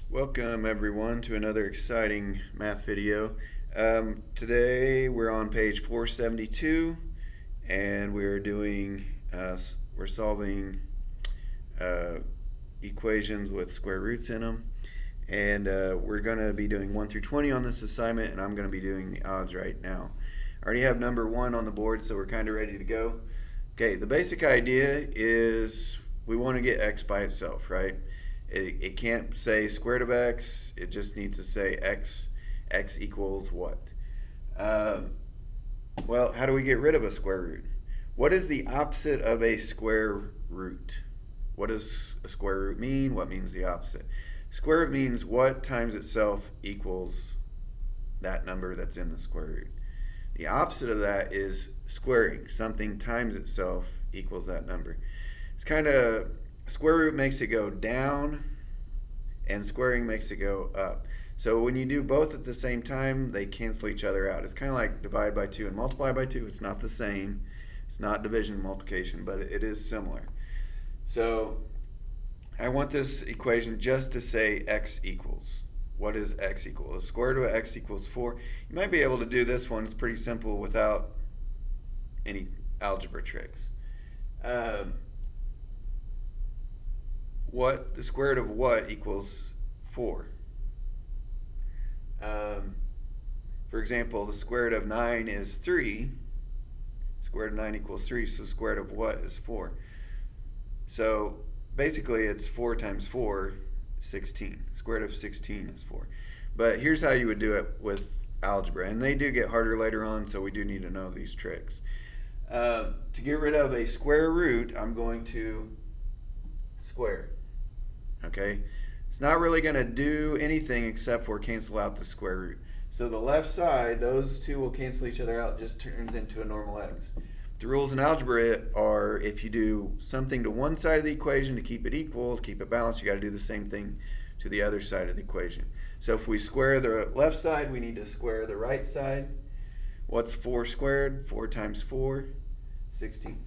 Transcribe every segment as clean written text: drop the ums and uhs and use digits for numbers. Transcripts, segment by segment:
Welcome everyone to another exciting math video. Today we're on page 472 and we're solving uh, equations with square roots in them. And we're going to be doing 1 through 20 on this assignment, and I'm going to be doing the odds right now. I already have number 1 on the board, so we're kind of ready to go. Okay, the basic idea is we want to get x by itself, right? It can't say square root of x, it just needs to say x equals what? Well, how do we get rid of a square root? What is the opposite of a square root? What does a square root mean? What means the opposite? Square root means what times itself equals that number that's in the square root. The opposite of that is squaring. Something times itself equals that number. It's kind of, square root makes it go down and squaring makes it go up. So when you do both at the same time, they cancel each other out. It's kind of like divide by 2 and multiply by 2. It's not the same. It's not division and multiplication, but it is similar. So I want this equation just to say x equals. What is x equal? The square root of x equals 4. You might be able to do this one. It's pretty simple without any algebra tricks. What the square root of what equals 4? For example, the square root of 9 is 3. Square root of 9 equals 3, so the square root of what is 4? So basically it's 4 times 4, 16. Square root of 16 is 4. But here's how you would do it with algebra, and they do get harder later on, so we do need to know these tricks. To get rid of a square root, I'm going to square. Okay? It's not really going to do anything except for cancel out the square root. So the left side, those two will cancel each other out, just turns into a normal x. The rules in algebra are if you do something to one side of the equation to keep it equal, to keep it balanced, you got to do the same thing to the other side of the equation. So if we square the left side, we need to square the right side. What's 4 squared? 4 times 4, 16.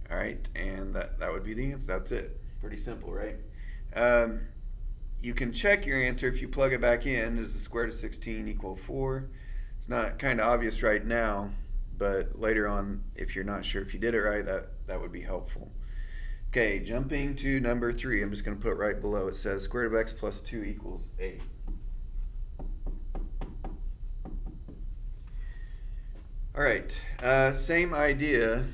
All right, and that would be the answer. That's it. Pretty simple, right? You can check your answer if you plug it back in. Does the square root of 16 equal 4? It's not kind of obvious right now, but later on, if you're not sure if you did it right, that would be helpful. Okay, jumping to number 3, I'm just going to put it right below. It says square root of x plus 2 equals 8. All right, same idea.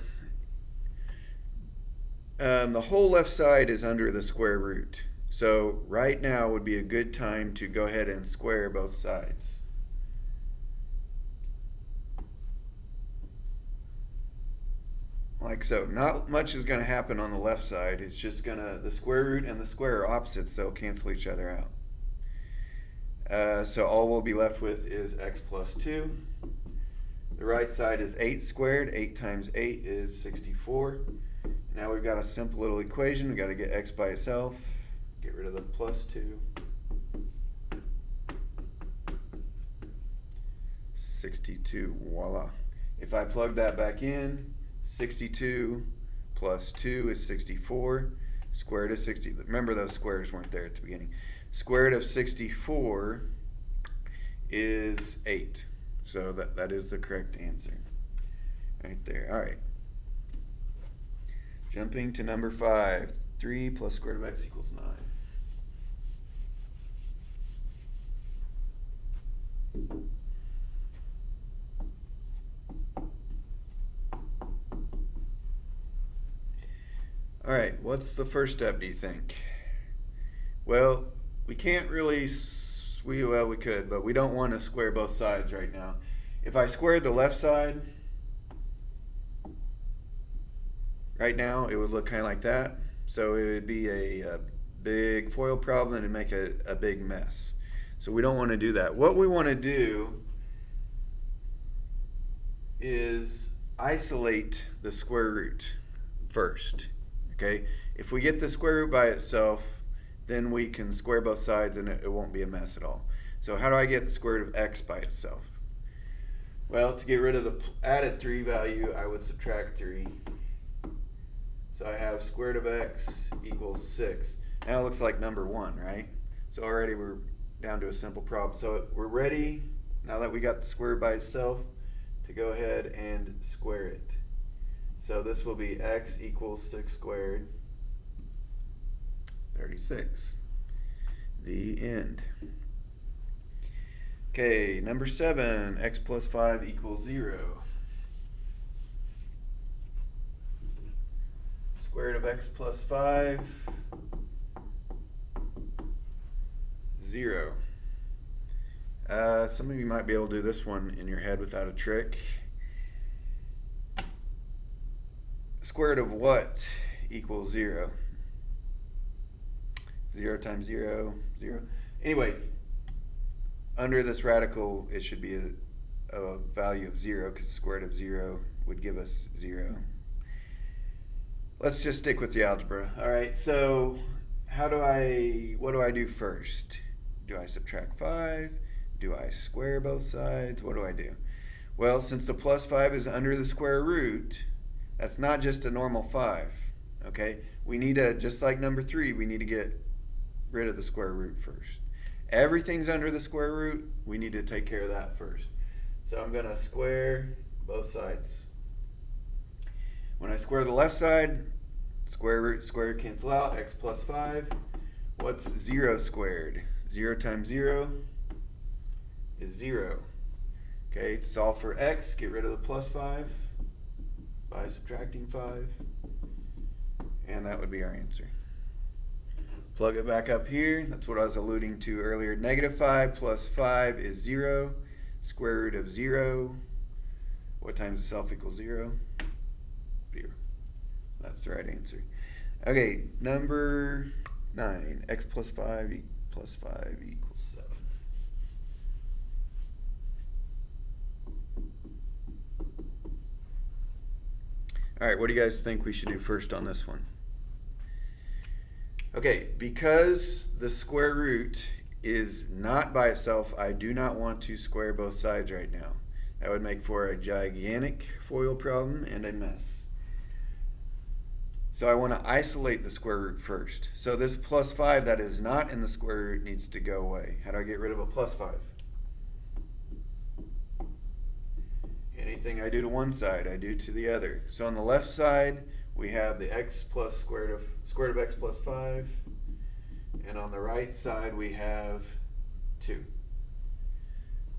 The whole left side is under the square root. So right now would be a good time to go ahead and square both sides. Like so. Not much is going to happen on the left side. It's just the square root and the square are opposites. They'll cancel each other out. So all we'll be left with is x plus 2. The right side is 8 squared. 8 times 8 is 64. Now we've got a simple little equation. We've got to get x by itself. Get rid of the plus 2. 62. Voila. If I plug that back in, 62 plus 2 is 64. Square root of 60. Remember, those squares weren't there at the beginning. Square root of 64 is 8. So that is the correct answer. Right there. All right. Jumping to number 5. 3 plus square root of x equals 9. All right, what's the first step, do you think? Well, we can't really, we could, but we don't want to square both sides right now. If I squared the left side, right now it would look kind of like that. So it would be a big FOIL problem and make a big mess. So we don't want to do that. What we want to do is isolate the square root first. Okay, if we get the square root by itself, then we can square both sides and it won't be a mess at all. So how do I get the square root of x by itself? Well, to get rid of the added 3 value, I would subtract 3. So I have square root of x equals 6. Now it looks like number 1, right? So already we're down to a simple problem. So we're ready, now that we got the square root by itself, to go ahead and square it. So this will be x equals 6 squared, 36. The end. Okay, number 7, x plus 5 equals 0. Square root of x plus 5, 0. Some of you might be able to do this one in your head without a trick. Square root of what equals 0? 0 times 0, 0. Anyway, under this radical, it should be a value of 0, because the square root of 0 would give us 0. Let's just stick with the algebra. All right, so what do I do first? Do I subtract 5? Do I square both sides? What do I do? Well, since the plus 5 is under the square root, that's not just a normal 5, okay? We need to, just like number 3, we need to get rid of the square root first. Everything's under the square root, we need to take care of that first. So I'm going to square both sides. When I square the left side, square root, square cancel out, x plus 5. What's 0 squared? 0 times 0 is 0. Okay, solve for x, get rid of the plus 5 by subtracting 5. And that would be our answer. Plug it back up here. That's what I was alluding to earlier. Negative 5 plus 5 is 0. Square root of 0. What times itself equals 0? 0. That's the right answer. Okay, number 9. X plus 5 plus 5 equals 7. All right, what do you guys think we should do first on this one? Okay, because the square root is not by itself, I do not want to square both sides right now. That would make for a gigantic FOIL problem and a mess. So I want to isolate the square root first. So this plus 5 that is not in the square root needs to go away. How do I get rid of a plus 5? Anything I do to one side, I do to the other. So on the left side, we have the x plus square root of x plus 5. And on the right side, we have 2.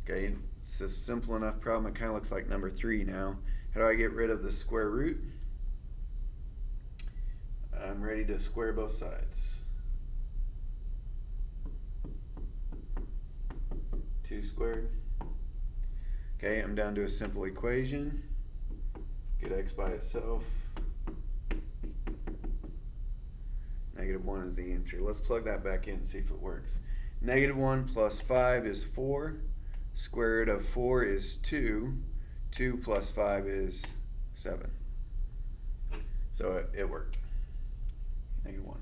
Okay, it's a simple enough problem. It kind of looks like number 3 now. How do I get rid of the square root? I'm ready to square both sides. 2 squared. Okay, I'm down to a simple equation. Get x by itself. Negative 1 is the answer. Let's plug that back in and see if it works. Negative 1 plus 5 is 4. Square root of 4 is 2. 2 plus 5 is 7. So it worked. Negative 1.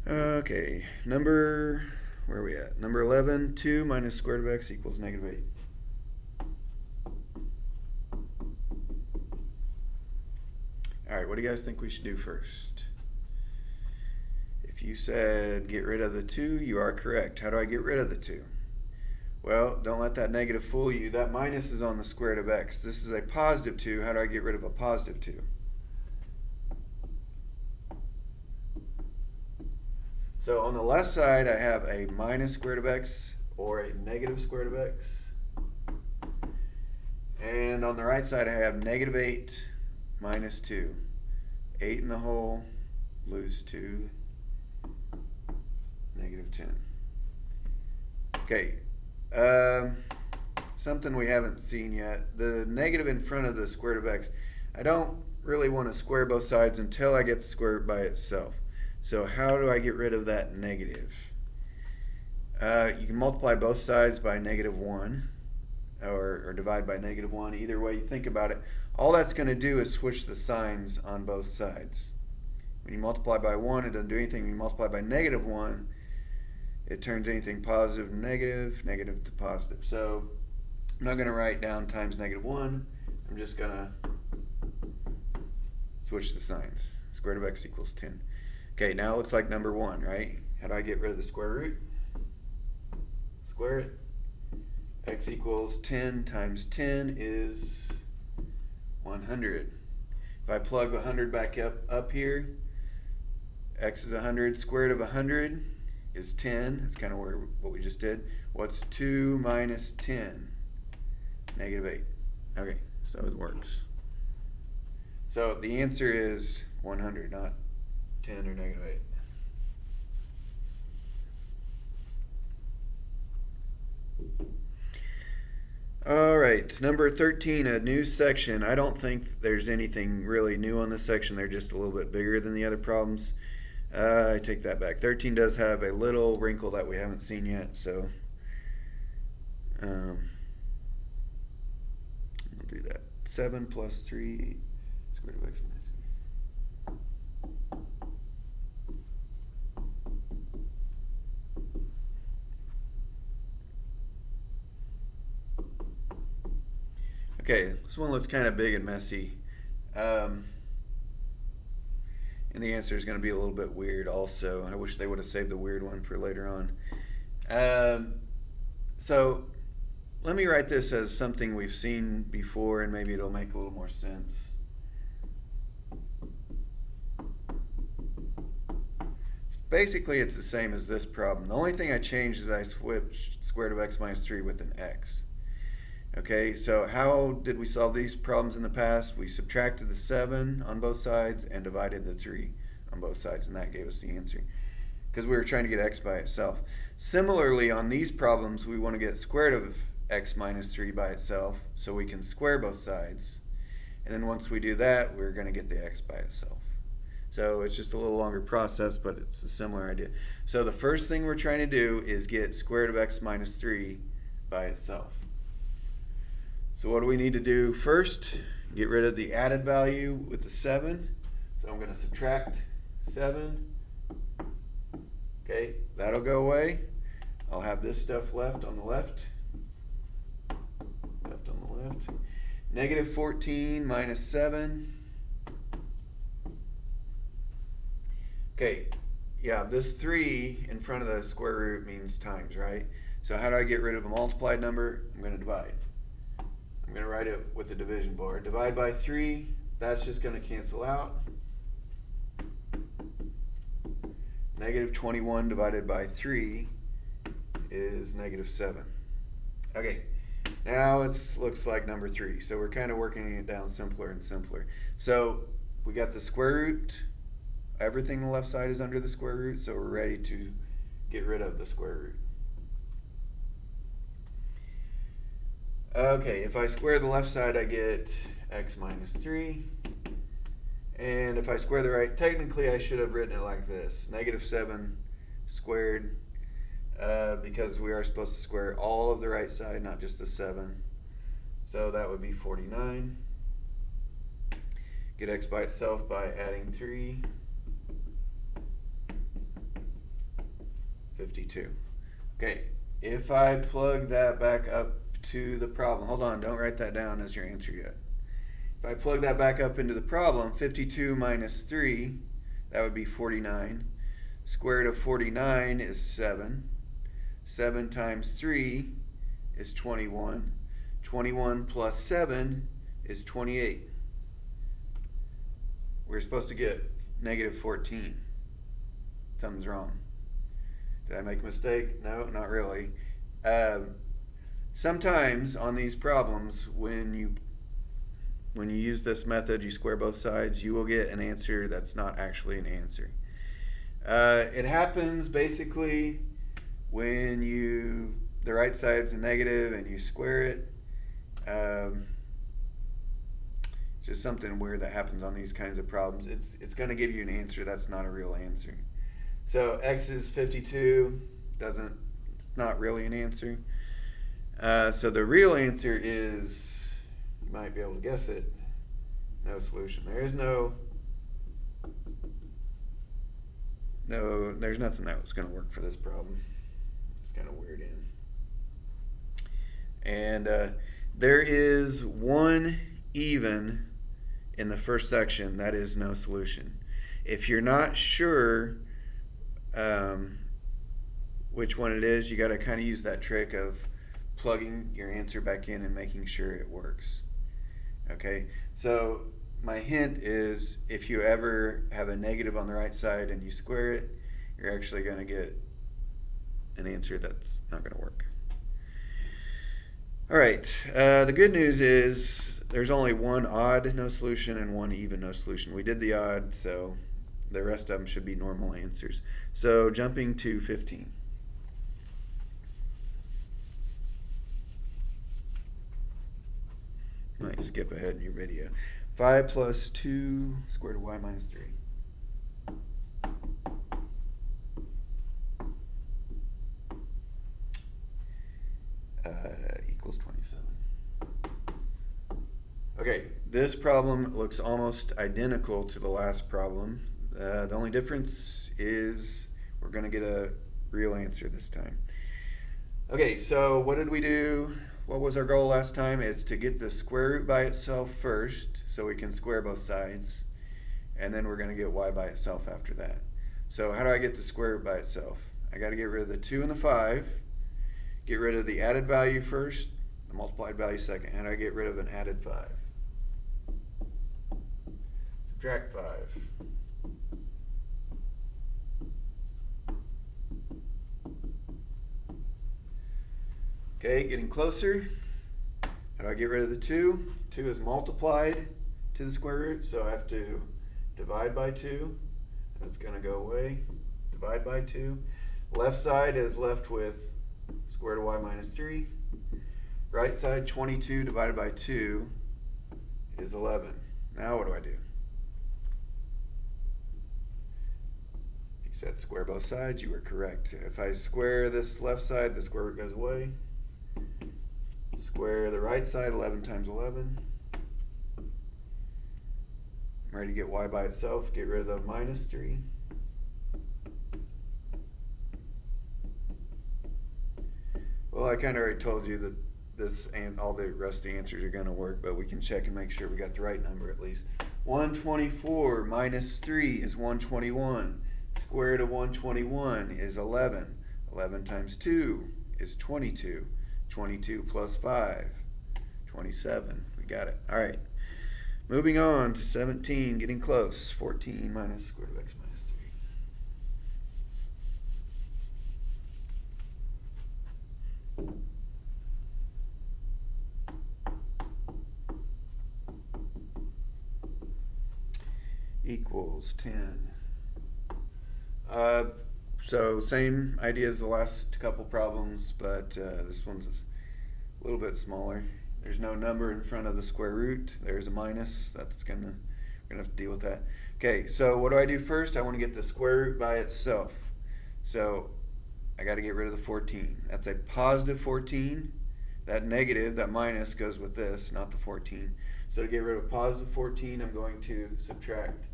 Okay, where are we at? Number 11, 2 minus square root of x equals negative 8. All right, what do you guys think we should do first? If you said get rid of the 2, you are correct. How do I get rid of the 2? Well, don't let that negative fool you. That minus is on the square root of x. This is a positive 2. How do I get rid of a positive 2? So on the left side, I have a minus square root of x or a negative square root of x. And on the right side, I have negative 8 minus 2. 8 in the whole, lose 2, negative 10. Okay, something we haven't seen yet. The negative in front of the square root of x. I don't really want to square both sides until I get the square root by itself. So how do I get rid of that negative? You can multiply both sides by negative 1 or divide by negative 1. Either way you think about it. All that's going to do is switch the signs on both sides. When you multiply by 1, it doesn't do anything. When you multiply by negative 1, it turns anything positive to negative, negative to positive. So I'm not going to write down times negative 1. I'm just going to Switch the signs. Square root of x equals 10. Okay, now it looks like number 1, right? How do I get rid of the square root? Square it. X equals 10 times 10 is 100. If I plug 100 back up here, x is 100. Square root of 100 is 10. That's kind of what we just did. What's 2 minus 10? Negative 8. Okay, so it works. So the answer is 100, not 10 or negative 8. All right, number 13, a new section. I don't think there's anything really new on this section. They're just a little bit bigger than the other problems. I take that back. 13 does have a little wrinkle that we haven't seen yet, so I'll do that. 7 plus 3 square root of x minus 3. Okay, this one looks kind of big and messy. And the answer is going to be a little bit weird also. I wish they would have saved the weird one for later on. So let me write this as something we've seen before, and maybe it'll make a little more sense. Basically, it's the same as this problem. The only thing I changed is I switched square root of x minus 3 with an x. Okay, so how did we solve these problems in the past? We subtracted the 7 on both sides and divided the 3 on both sides, and that gave us the answer, because we were trying to get x by itself. Similarly, on these problems, we want to get square root of x minus 3 by itself, so we can square both sides. And then once we do that, we're going to get the x by itself. So it's just a little longer process, but it's a similar idea. So the first thing we're trying to do is get square root of x minus 3 by itself. So what do we need to do first? Get rid of the added value with the 7. So I'm going to subtract 7. Okay, that'll go away. I'll have this stuff left on the left. Left on the left. Negative 14 minus 7. Okay, yeah, this 3 in front of the square root means times, right? So how do I get rid of a multiplied number? I'm going to divide. I'm going to write it with the division board. Divide by 3, that's just going to cancel out. Negative 21 divided by 3 is negative 7. Okay, now it looks like number 3. So we're kind of working it down simpler and simpler. So we got the square root. Everything on the left side is under the square root, so we're ready to get rid of the square root. Okay, if I square the left side, I get x minus 3. And if I square the right, technically I should have written it like this. Negative 7 squared, because we are supposed to square all of the right side, not just the 7. So that would be 49. Get x by itself by adding 3. 52. Okay, if I plug that back up to the problem, hold on, don't write that down as your answer yet. If I plug that back up into the problem, 52 minus 3, that would be 49. Square root of 49 is 7. 7 times 3 is 21. 21 plus 7 is 28. We're supposed to get negative 14. Something's wrong. Did I make a mistake? No, not really. Sometimes on these problems, when you use this method, you square both sides, you will get an answer that's not actually an answer. It happens basically when the right side's a negative and you square it. It's just something weird that happens on these kinds of problems. It's going to give you an answer that's not a real answer. So x is 52, not really an answer. So the real answer is, you might be able to guess it, no solution. There's nothing that was going to work for this problem. It's kind of weird And there is one even in the first section, that is no solution. If you're not sure which one it is, you got to kind of use that trick of plugging your answer back in and making sure it works. Okay, so my hint is if you ever have a negative on the right side and you square it, you're actually going to get an answer that's not going to work. All right, the good news is there's only one odd no solution and one even no solution. We did the odd, so the rest of them should be normal answers. So jumping to 15. Might skip ahead in your video. 5 plus 2 square root of y minus 3. Equals 27. Okay, this problem looks almost identical to the last problem. The only difference is we're going to get a real answer this time. Okay, so what did we do? What was our goal last time? It's to get the square root by itself first so we can square both sides, and then we're going to get y by itself after that. So how do I get the square root by itself? I got to get rid of the 2 and the 5, get rid of the added value first, the multiplied value second. How do I get rid of an added 5? Subtract 5. Okay, getting closer. How do I get rid of the 2? 2 is multiplied to the square root, so I have to divide by 2. That's going to go away. Divide by 2. Left side is left with square root of y minus 3. Right side, 22 divided by 2 is 11. Now what do I do? You said square both sides. You were correct. If I square this left side, the square root goes away. Square the right side, 11 times 11. I'm ready to get y by itself. Get rid of the minus 3. Well, I kind of already told you that this and all the rest of the answers are going to work, but we can check and make sure we got the right number at least. 124 minus 3 is 121. Square root of 121 is 11. 11 times 2 is 22. 22 plus 5, 27. We got it. All right. Moving on to 17, getting close. 14 minus square root of x minus 3. Equals 10. So same idea as the last couple problems, but this one's a little bit smaller. There's no number in front of the square root. There's a minus. We're gonna have to deal with that. Okay, so what do I do first? I want to get the square root by itself. So I got to get rid of the 14. That's a positive 14. That negative, that minus, goes with this, not the 14. So to get rid of positive 14, I'm going to subtract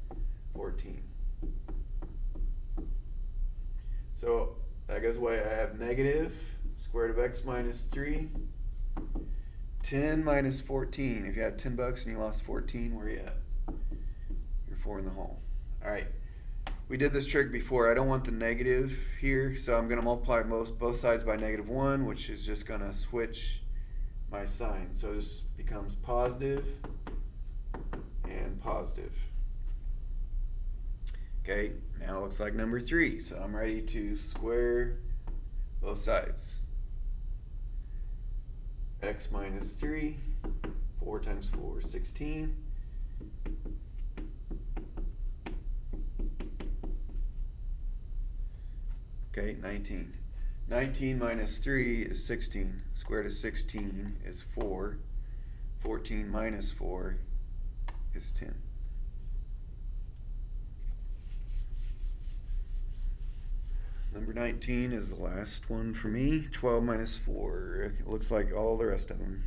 14. So that goes away. I have negative square root of x minus 3. 10 minus 14. If you had $10 and you lost 14, where are you at? You're 4 in the hole. All right. We did this trick before. I don't want the negative here, so I'm going to multiply both sides by -1, which is just going to switch my sign. So this becomes positive and positive. Okay, now it looks like number 3, so I'm ready to square both sides. X minus 3, 4 times 4 is 16. Okay, 19. 19 minus 3 is 16. Square root of 16 is 4. 14 minus 4 is 10. Number 19 is the last one for me. 12 minus 4. It looks like all the rest of them.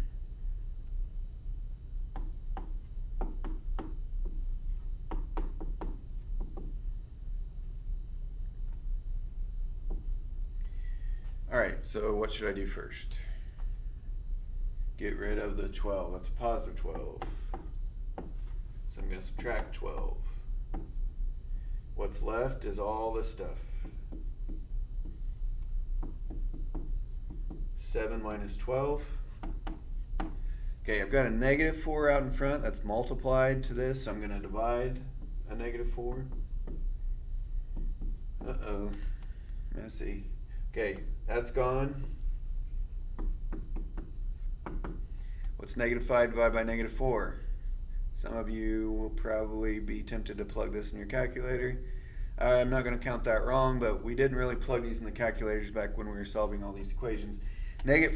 Alright, so what should I do first? Get rid of the 12. That's a positive 12. So I'm I'm going to subtract 12. What's left is all this stuff. 7 minus 12. Okay, I've got a negative 4 out in front. That's multiplied to this. I'm going to divide a negative 4. Uh-oh. Messy. Okay, that's gone. What's negative 5 divided by negative 4? Some of you will probably be tempted to plug this in your calculator. I'm not going to count that wrong, but we didn't really plug these in the calculators back when we were solving all these equations.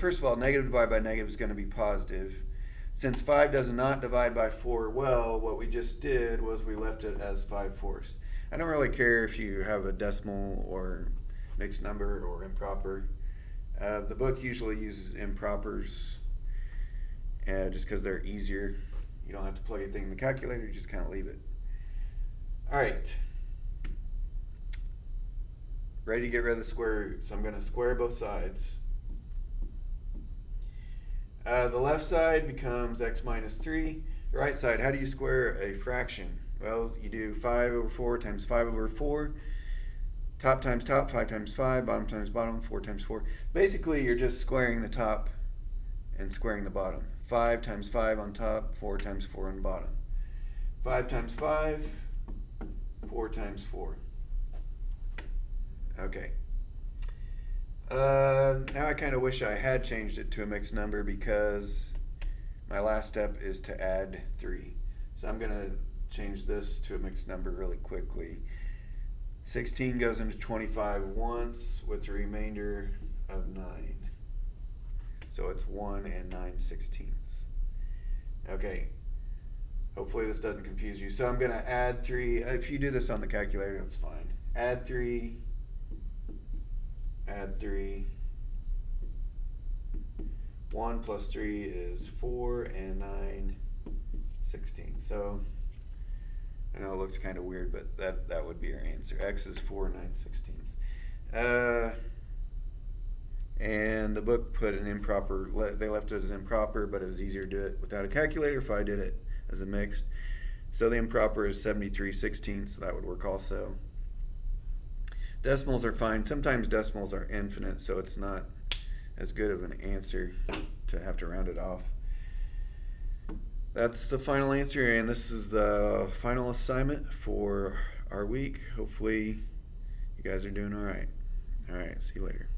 First of all, negative divided by negative is going to be positive. Since 5 does not divide by 4 well, what we just did was we left it as 5/4. I don't really care if you have a decimal or mixed number or improper. The book usually uses impropers just because they're easier. You don't have to plug anything in the calculator, you just kind of leave it. All right. Ready to get rid of the square root. So I'm going to square both sides. The left side becomes x minus 3. The right side, how do you square a fraction? Well, you do 5 over 4 times 5 over 4. Top times top, 5 times 5. Bottom times bottom, 4 times 4. Basically, you're just squaring the top and squaring the bottom. 5 times 5 on top, 4 times 4 on the bottom. 5 times 5, 4 times 4. Okay. Now I kind of wish I had changed it to a mixed number because my last step is to add 3. So I'm going to change this to a mixed number really quickly. 16 goes into 25 once with the remainder of 9. So it's 1 and 9/16. Okay. Hopefully this doesn't confuse you. So I'm going to add 3. If you do this on the calculator, that's fine. Add 3. Add 3. 1 plus 3 is 4 and 9/16. So I know it looks kind of weird, but that would be your answer. X is 4 9/16. And the book put an improper, they left it as improper, but it was easier to do it without a calculator if I did it as a mixed. So the improper is 73/16, so that would work also. Decimals are fine. Sometimes decimals are infinite, so it's not as good of an answer to have to round it off. That's the final answer, and this is the final assignment for our week. Hopefully you guys are doing all right. All right, see you later.